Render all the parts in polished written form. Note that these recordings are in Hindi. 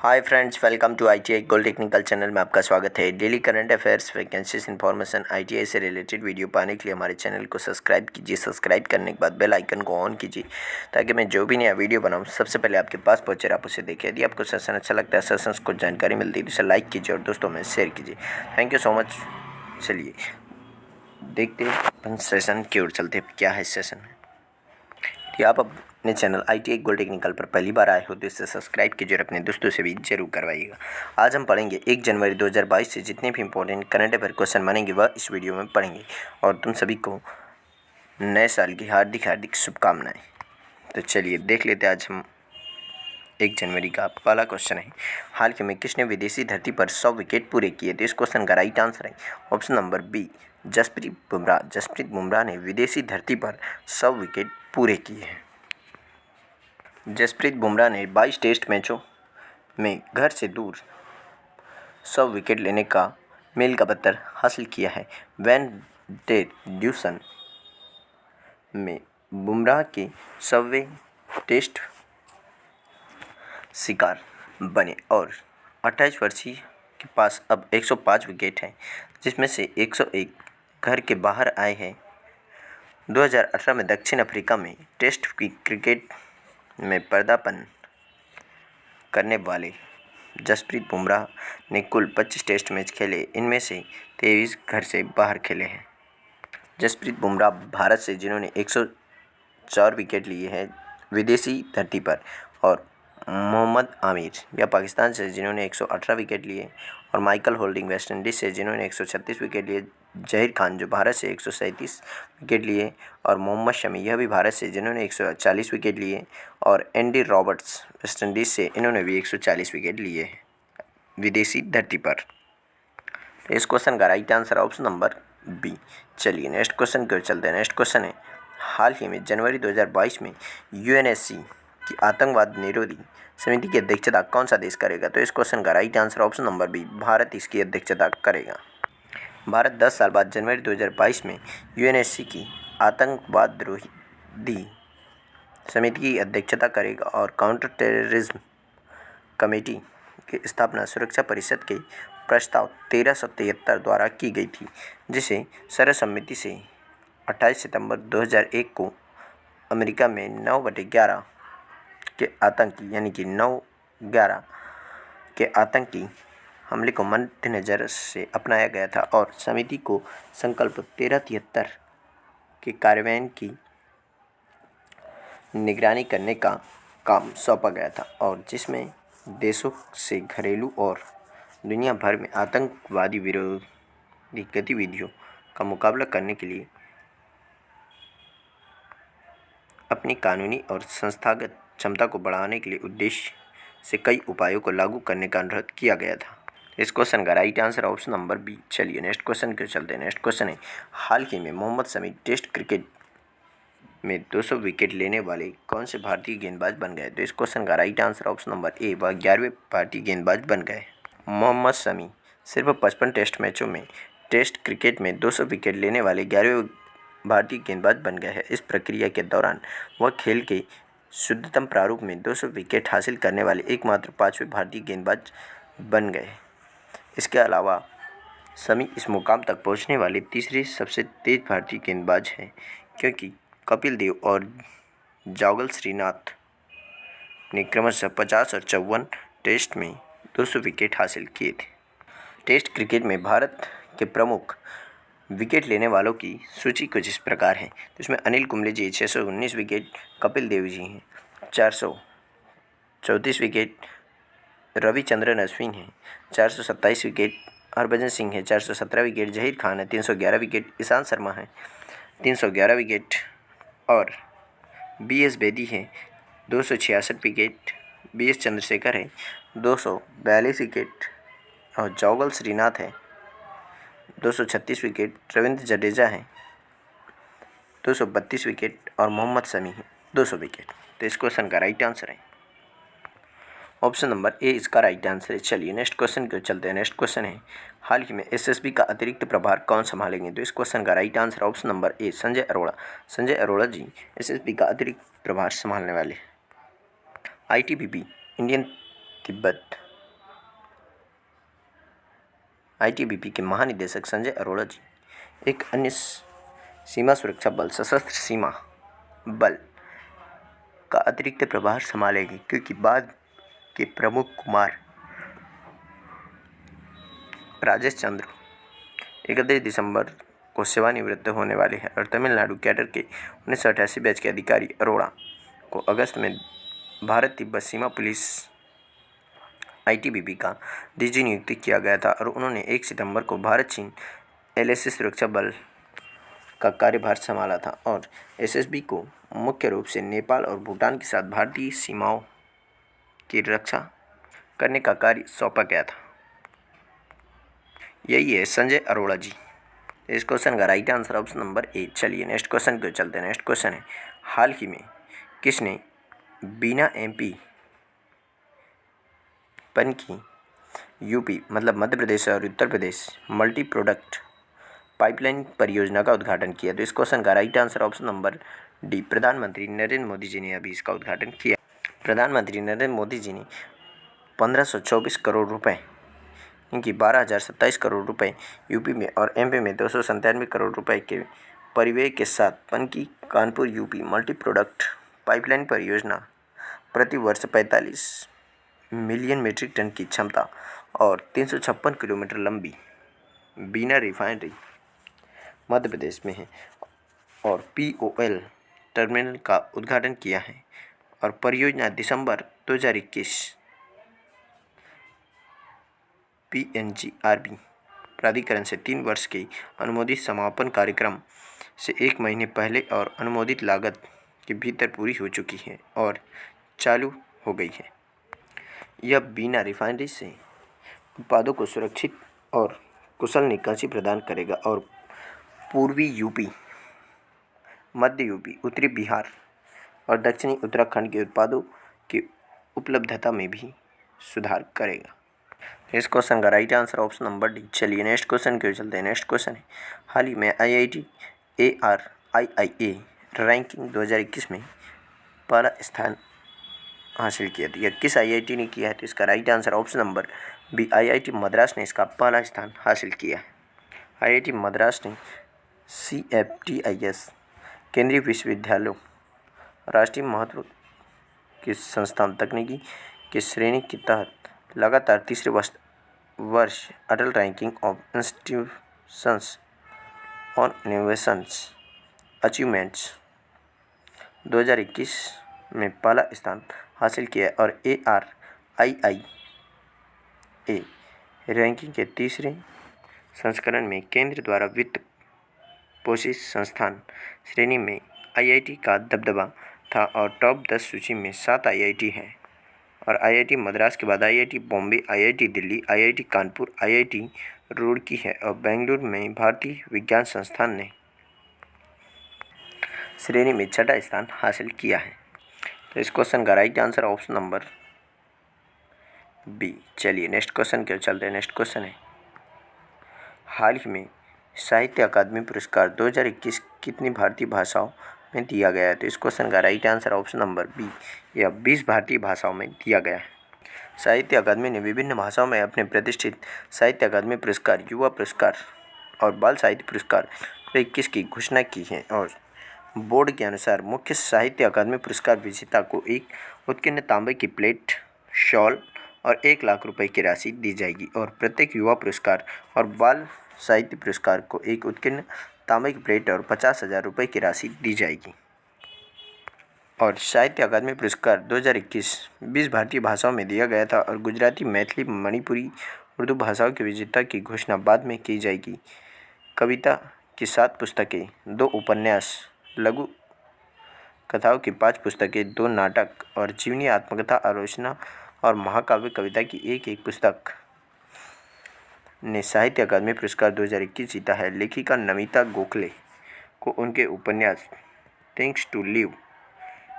Hi friends, welcome to ITI gold technical channel में आपका स्वागत है। Daily current affairs, vacancies, information, ITI से रिलेटेड वीडियो पाने के लिए हमारे चैनल को सब्सक्राइब कीजिए। सब्सक्राइब करने के बाद बेल आइकन को ऑन कीजिए ताकि मैं जो भी नया वीडियो बनाऊं सबसे पहले आपके पास पहुंचे, आप उसे देखिए। यदि आपको सेशन अच्छा लगता है, सेशन को जानकारी मिलती है तो इसे लाइक कीजिए और दोस्तों में शेयर कीजिए। Thank you so much. चलिए देखते हैं सेशन की ओर चलते हैं, क्या है सेशन में। यदि आप अपने चैनल आईटीआई गोल्ड टेक्निकल पर पहली बार आए हो तो इसे सब्सक्राइब कीजिए और अपने दोस्तों से भी जरूर करवाइएगा। आज हम पढ़ेंगे 1 जनवरी 2022 से जितने भी इंपॉर्टेंट करंट अफेयर क्वेश्चन बनेंगे वह इस वीडियो में पढ़ेंगे। और तुम सभी को नए साल की हार्दिक हार्दिक शुभकामनाएं। तो चलिए देख लेते हैं। आज हम 1 जनवरी का पहला क्वेश्चन है, हाल ही में किसने विदेशी धरती पर 100 विकेट पूरे किए? तो इस क्वेश्चन का राइट आंसर है option number B, Jasprit Bumrah. Jasprit Bumrah ने विदेशी धरती पर 100 विकेट पूरे किए हैं। जसप्रीत बुमराह ने 22 टेस्ट मैचों में घर से दूर 100 विकेट लेने का मील का पत्थर हासिल किया है। वैन डे ड्यूसन में बुमराह के 100वें टेस्ट शिकार बने और 28 वर्षीय के पास अब 105 विकेट हैं, जिसमें से 101 घर के बाहर आए हैं। 2018 में दक्षिण अफ्रीका में टेस्ट की क्रिकेट में पदार्पण करने वाले जसप्रीत बुमराह ने कुल 25 टेस्ट मैच खेले, इनमें से 23 घर से बाहर खेले हैं। जसप्रीत बुमराह भारत से जिन्होंने 104 विकेट लिए हैं विदेशी धरती पर, और मोहम्मद आमिर या पाकिस्तान से जिन्होंने 118 विकेट लिए, और माइकल होल्डिंग वेस्ट इंडीज़ से जिन्होंने 136 विकेट लिए, जहीर खान जो भारत से 137 विकेट लिए, और मोहम्मद शमी यह भी भारत से जिन्होंने 140 विकेट लिए, और एंडी रॉबर्ट्स वेस्ट इंडीज़ से इन्होंने भी 140 विकेट लिए विदेशी धरती पर। तो इस क्वेश्चन का right answer option number B. चलिए नेक्स्ट क्वेश्चन की ओर चलते हैं। नेक्स्ट क्वेश्चन है, हाल ही में जनवरी 2022 में यूएनएससी की आतंकवाद निरोधी समिति की अध्यक्षता कौन सा देश करेगा? तो इस क्वेश्चन का right answer option number B, Bharat इसकी अध्यक्षता करेगा। भारत 10 साल बाद जनवरी 2022 में यूएनएससी की आतंकवाद विरोधी समिति की अध्यक्षता करेगा, और काउंटर टेररिज्म कमेटी की स्थापना सुरक्षा परिषद के प्रस्ताव 1373 द्वारा की गई थी, जिसे सर्वसम्मति से 28 सितंबर 2001 को अमेरिका में 9/11 के आतंकी यानी कि 9/11 के आतंकी हमले को मद्देनज़र से अपनाया गया था, और समिति को संकल्प 1373 के कार्यान्वयन की निगरानी करने का काम सौंपा गया था, और जिसमें देशों से घरेलू और दुनिया भर में आतंकवादी विरोधी गतिविधियों का मुकाबला करने के लिए अपनी कानूनी और संस्थागत क्षमता को बढ़ाने के लिए उद्देश्य से कई उपायों को लागू करने का अनुरोध किया गया था। इस क्वेश्चन का right answer option number B. चलिए नेक्स्ट क्वेश्चन के चलते हैं। नेक्स्ट क्वेश्चन है, हाल ही में मोहम्मद शमी टेस्ट क्रिकेट में 200 विकेट लेने वाले कौन से भारतीय गेंदबाज बन गए? तो इस क्वेश्चन का राइट आंसर ऑप्शन नंबर ए, वह 11वें भारतीय गेंदबाज बन गए। मोहम्मद शमी सिर्फ 55 टेस्ट मैचों में टेस्ट क्रिकेट में 200 विकेट लेने वाले 11वें भारतीय गेंदबाज बन गए हैं। इस प्रक्रिया के दौरान वह खेल के शुद्धतम प्रारूप में 200 विकेट हासिल करने वाले एकमात्र 5वें भारतीय गेंदबाज बन गए। इसके अलावा शमी इस मुकाम तक पहुंचने वाले तीसरे सबसे तेज भारतीय गेंदबाज हैं, क्योंकि कपिल देव और जावगल श्रीनाथ ने क्रमशः 50 और 54 टेस्ट में 200 विकेट हासिल किए थे। टेस्ट क्रिकेट में भारत के प्रमुख विकेट लेने वालों की सूची कुछ इस प्रकार है। तो इसमें अनिल कुंबले जी 619 विकेट, कपिल देव जी हैं 434 विकेट, रविचंद्रन अश्विन हैं 427 विकेट, हरभजन सिंह है 417 विकेट, जहीर खान है 311 विकेट, ईशांत शर्मा है 311 विकेट, और BS बेदी है 266 विकेट, BS चंद्रशेखर है 242 विकेट, और जावगल श्रीनाथ है 236 विकेट, रविंद्र जडेजा है 232 विकेट, और मोहम्मद शमी है 200 विकेट। तो इस क्वेश्चन का राइट आंसर है ऑप्शन नंबर ए, इसका राइट आंसर है। चलिए नेक्स्ट क्वेश्चन की ओर चलते हैं। नेक्स्ट क्वेश्चन है, हाल ही में SSB का अतिरिक्त प्रभार कौन संभालेंगे? तो इस क्वेश्चन का right answer option number A, Sanjay Arora. Sanjay Arora ji SSB का अतिरिक्त प्रभार संभालने वाले। ITBP इंडियन तिब्बत आईटीबीपी के महानिदेशक संजय अरोड़ा जी एक अन्य सीमा सुरक्षा बल सशस्त्र सीमा बल का अतिरिक्त प्रभार संभालेंगे, क्योंकि बाद के प्रमुख कुमार राजेश चंद्र 31 दिसंबर को सेवानिवृत्त होने वाले हैं और तमिलनाडु कैडर के 1988 बैच के अधिकारी अरोड़ा को अगस्त में भारत तिब्बत सीमा पुलिस आईटीबीपी का डीजी नियुक्त किया गया था और उन्होंने 1 सितंबर को भारत चीन एलएसी सुरक्षा बल का कार्यभार संभाला था और एसएसबी को मुख्य रूप से नेपाल और भूटान के साथ भारतीय सीमाओं की रक्षा करने का कार्य सौंपा गया था। यही है संजय अरोड़ा जी। इस क्वेश्चन का राइट आंसर ऑप्शन नंबर ए। चलिए नेक्स्ट क्वेश्चन को चलते हैं। नेक्स्ट क्वेश्चन है, हाल ही में किसने बीना एमपी पन की यूपी मतलब मध्य प्रदेश और Uttar Pradesh multi product pipeline परियोजना का उद्घाटन किया? तो इस क्वेश्चन का right answer option number D. प्रधानमंत्री नरेंद्र मोदी जी ने अभी इसका उद्घाटन किया। प्रधानमंत्री नरेंद्र मोदी जी ने 1524 करोड़ रुपए, इनकी 12,027 करोड़ रुपए यूपी में और एमपी में 297 करोड़ रुपए के परिव्यय के साथ Panki Kanpur UP multi product pipeline परियोजना प्रति वर्ष 45 मिलियन मीट्रिक टन की क्षमता और 356 किलोमीटर लंबी बीना रिफाइनरी मध्य प्रदेश में है और पीओएल टर्मिनल का उद्घाटन किया है और परियोजना दिसंबर 2021 पीएनजीआरबी प्राधिकरण से 3 वर्ष के अनुमोदित समापन कार्यक्रम से 1 महीने पहले और अनुमोदित लागत के भीतर पूरी हो चुकी है और चालू हो गई है। यह बीना रिफाइनरी से उत्पादों को सुरक्षित और कुशल निकासी प्रदान करेगा और पूर्वी यूपी, मध्य यूपी, उत्तरी बिहार और दक्षिणी उत्तराखंड के उत्पादों की उपलब्धता में भी सुधार करेगा। इस क्वेश्चन का right answer option number D. चलिए नेक्स्ट क्वेश्चन के चलते हैं। नेक्स्ट क्वेश्चन है, हाल ही में आईआईटी ARIIA रैंकिंग 2021 में पहला स्थान हासिल किया था। यह किस आईआईटी ने किया है? तो इसका right answer option number B. IIT Madras ने इसका पहला स्थान हासिल किया है। आईआईटी मद्रास ने CFTIS केंद्रीय विश्वविद्यालयों राष्ट्रीय महत्व के संस्थान तकनीकी की श्रेणी के तहत लगातार तीसरे वर्ष Atal ranking of institutions on innovations achievements 2021 में पहला स्थान हासिल किया और ARIIA रैंकिंग के तीसरे संस्करण में केंद्र द्वारा वित्त पोषित संस्थान श्रेणी में आईआईटी का दबदबा था और टॉप 10 सूची में 7 आईआईटी हैं और आईआईटी मद्रास के बाद IIT Bombay, IIT Delhi, IIT Kanpur, IIT Roorkee है और बेंगलुरु में भारतीय विज्ञान संस्थान ने श्रेणी में 6ठा स्थान हासिल किया है। तो इस क्वेश्चन का right answer option number B. चलिए नेक्स्ट क्वेश्चन के चलते हैं। नेक्स्ट क्वेश्चन है, हाल ही में साहित्य अकादमी पुरस्कार 2021 कितनी भारतीय भाषाओं में दिया गया है? तो इस क्वेश्चन का right answer option number B. यह 20 भारतीय भाषाओं में दिया गया है। साहित्य अकादमी ने विभिन्न भाषाओं में अपने प्रतिष्ठित साहित्य अकादमी पुरस्कार, युवा पुरस्कार और बाल साहित्य पुरस्कार 2021 की घोषणा की है और बोर्ड के अनुसार मुख्य साहित्य अकादमी पुरस्कार विजेता को एक उत्कीर्ण तांबे की प्लेट, शॉल और 1 लाख रुपए की राशि दी जाएगी और प्रत्येक युवा पुरस्कार और बाल साहित्य पुरस्कार को एक उत्कीर्ण तांबे की प्लेट और 50,000 रुपये की राशि दी जाएगी। और साहित्य अकादमी पुरस्कार 2021 20 भारतीय भाषाओं में दिया गया था और गुजराती, मैथिली, मणिपुरी, उर्दू भाषाओं के विजेता की घोषणा बाद में की जाएगी। कविता की 7 पुस्तकें, 2 उपन्यास, लघु कथाओं की 5 पुस्तकें, 2 नाटक और जीवनी आत्मकथा, आलोचना और महाकाव्य कविता की एक पुस्तक ने साहित्य अकादमी पुरस्कार 2021 जीता है। लेखिका नमिता गोखले को उनके उपन्यास थिंग्स टू लिव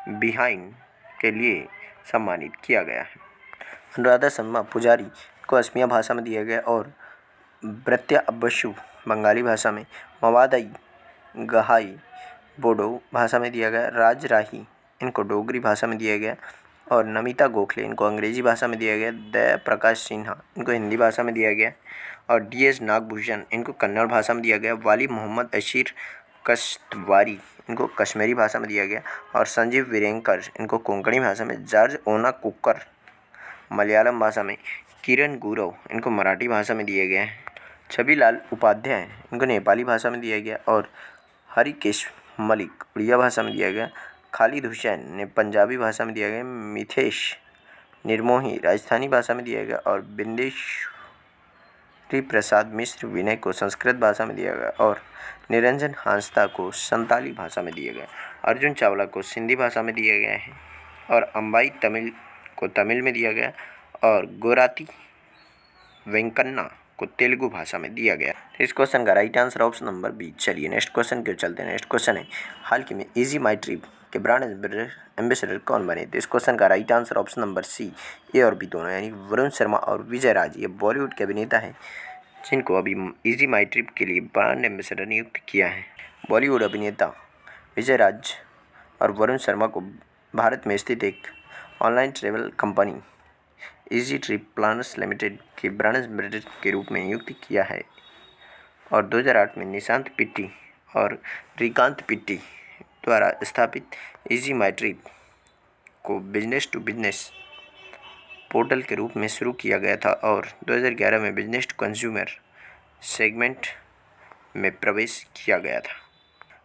बिहाइंड के लिए सम्मानित किया गया है। अनुराधा शर्मा पुजारी को असमिया भाषा में दिया गया और ब्रत्या बसु बंगाली भाषा में, मवादई गहाई बोडो भाषा में दिया गया, राज राही इनको डोगरी भाषा में दिया गया और नमिता गोखले इनको अंग्रेजी भाषा में दिया गया। दया प्रकाश सिन्हा इनको हिंदी भाषा में दिया गया और DS नागभूषण इनको कन्नड़ भाषा में दिया गया। वाली मोहम्मद अशीर कश्तवारी इनको कश्मीरी भाषा में दिया गया और संजीव वीरेंकर इनको कोंकणी भाषा में। जॉर्ज ओना कुकर मलयालम भाषा में। किरण गुरव इनको मराठी भाषा में दिया गया है। छबिलाल उपाध्याय इनको नेपाली भाषा में दिया गया और हरिकेश मलिक उड़िया भाषा में दिया गया। खालिद हुसैन ने पंजाबी भाषा में दिया गया। मिथेश निर्मोही राजस्थानी भाषा में दिया गया और बिंदेश्वरी प्रसाद मिश्र विनय को संस्कृत भाषा में दिया गया और निरंजन हांसदा को संताली भाषा में दिया गया। अर्जुन चावला को सिंधी भाषा में दिया गया है और अंबाई तमिल को तमिल में दिया गया और गोराती वेंकन्ना को तेलुगु भाषा में दिया गया। इस क्वेश्चन का right answer option number B. चलिए नेक्स्ट क्वेश्चन क्यों चलते हैं। नेक्स्ट क्वेश्चन है हाल ही में इजी माई ट्रिप के ब्रांड एम्बेसडर कौन बने। तो इस क्वेश्चन का right answer option number C A और बी दोनों, यानी वरुण शर्मा और विजय राज। ये बॉलीवुड के अभिनेता हैं जिनको अभी इजी माई ट्रिप के लिए ब्रांड एम्बेसडर नियुक्त किया है। बॉलीवुड अभिनेता विजय राज और वरुण शर्मा को भारत में स्थित एक online travel company easy trip planners limited के ब्रांड एम्बेसडर के रूप में नियुक्त किया है और 2008 में निशांत पिट्टी और श्रीकांत पिट्टी द्वारा स्थापित इजी माई ट्रिप को बिजनेस टू बिजनेस पोर्टल के रूप में शुरू किया गया था और 2011 में बिजनेस टू कंज्यूमर सेगमेंट में प्रवेश किया गया था।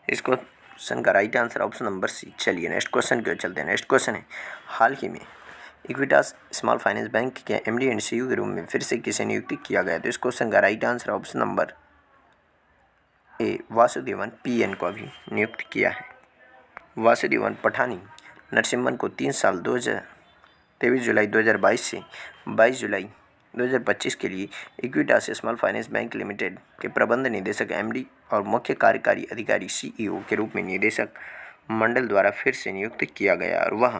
इस क्वेश्चन का right answer option number C. चलिए नेक्स्ट क्वेश्चन क्यों चलते हैं। नेक्स्ट क्वेश्चन है हाल ही में इक्विटास स्मॉल फाइनेंस बैंक के MD एंड CEO के रूप में फिर से किसे नियुक्त किया गया। तो इस क्वेश्चन का राइट आंसर ऑप्शन नंबर ए वासुदेवन PN को अभी नियुक्त किया है। वासुदेवन पठानी नरसिम्हन को 3 साल 23 जुलाई 2022 से 22 जुलाई 2025 के लिए Equitas small finance bank limited के प्रबंध निदेशक MD और मुख्य कार्यकारी अधिकारी CEO के रूप में निदेशक मंडल द्वारा फिर से नियुक्त किया गया और वह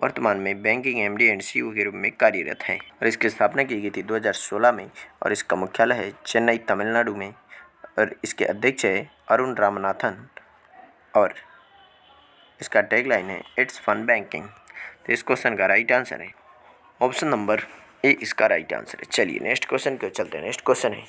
वर्तमान में बैंकिंग MD एंड CEO के रूप में कार्यरत हैं और इसकी स्थापना की गई थी 2016 में और इसका मुख्यालय है चेन्नई तमिलनाडु में और इसके अध्यक्ष है अरुण रामनाथन और इसका टैगलाइन है इट्स फन बैंकिंग। तो इस क्वेश्चन का राइट आंसर है ऑप्शन नंबर ए, इसका राइट आंसर है। चलिए नेक्स्ट क्वेश्चन क्यों चलते हैं। नेक्स्ट क्वेश्चन है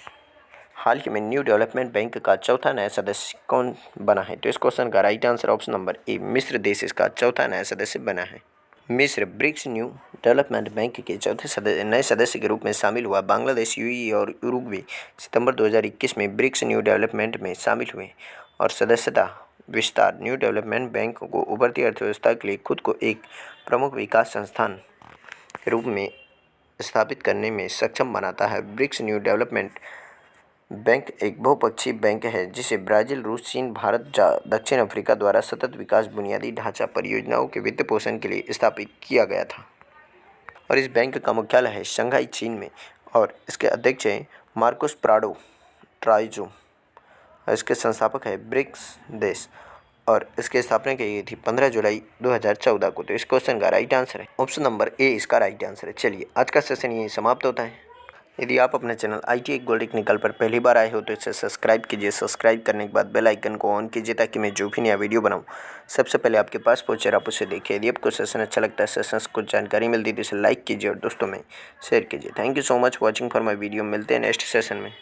हाल ही में न्यू डेवलपमेंट बैंक का चौथा नया सदस्य कौन बना है। तो इस क्वेश्चन का राइट आंसर ऑप्शन नंबर ए, मिस्र देश इसका चौथा नया सदस्य बना है। मिस्र ब्रिक्स न्यू डेवलपमेंट बैंक के चौथे नए सदस्य के रूप में शामिल हुआ। बांग्लादेश, UAE और उरुग्वे सितंबर 2021 में ब्रिक्स न्यू डेवलपमेंट में शामिल हुए और सदस्यता विस्तार न्यू डेवलपमेंट बैंक को उभरती अर्थव्यवस्था के लिए खुद को एक प्रमुख विकास संस्थान के रूप में स्थापित करने में सक्षम बनाता है। ब्रिक्स न्यू डेवलपमेंट बैंक एक बहुपक्षीय बैंक है जिसे ब्राज़ील, रूस, चीन, भारत, दक्षिण अफ्रीका द्वारा सतत विकास बुनियादी ढांचा परियोजनाओं के वित्त पोषण के लिए स्थापित किया गया था और इस बैंक का मुख्यालय है शंघाई, चीन में और इसके अध्यक्ष हैं मार्कोस प्राडो ट्राइजो और इसके संस्थापक है ब्रिक्स देश और इसकी स्थापना की गई थी 15 जुलाई 2014 को। तो इस क्वेश्चन का राइट आंसर है ऑप्शन नंबर ए, इसका राइट आंसर है। चलिए आज का सेशन यही समाप्त होता है। यदि आप अपने चैनल ITI गोल्ड टेक्निकल पर पहली बार आए हो तो इसे सब्सक्राइब कीजिए। सब्सक्राइब करने के बाद बेल आइकन को ऑन कीजिए ताकि मैं जो भी नया वीडियो बनाऊं सबसे पहले आपके पास पहुंचे, आप उसे देखिए। यदि आपको सेशन अच्छा लगता है, सेशन से कुछ जानकारी मिलती है तो इसे लाइक कीजिए और दोस्तों में शेयर कीजिए। Thank you so much watching for my video. मिलते हैं नेक्स्ट सेशन में।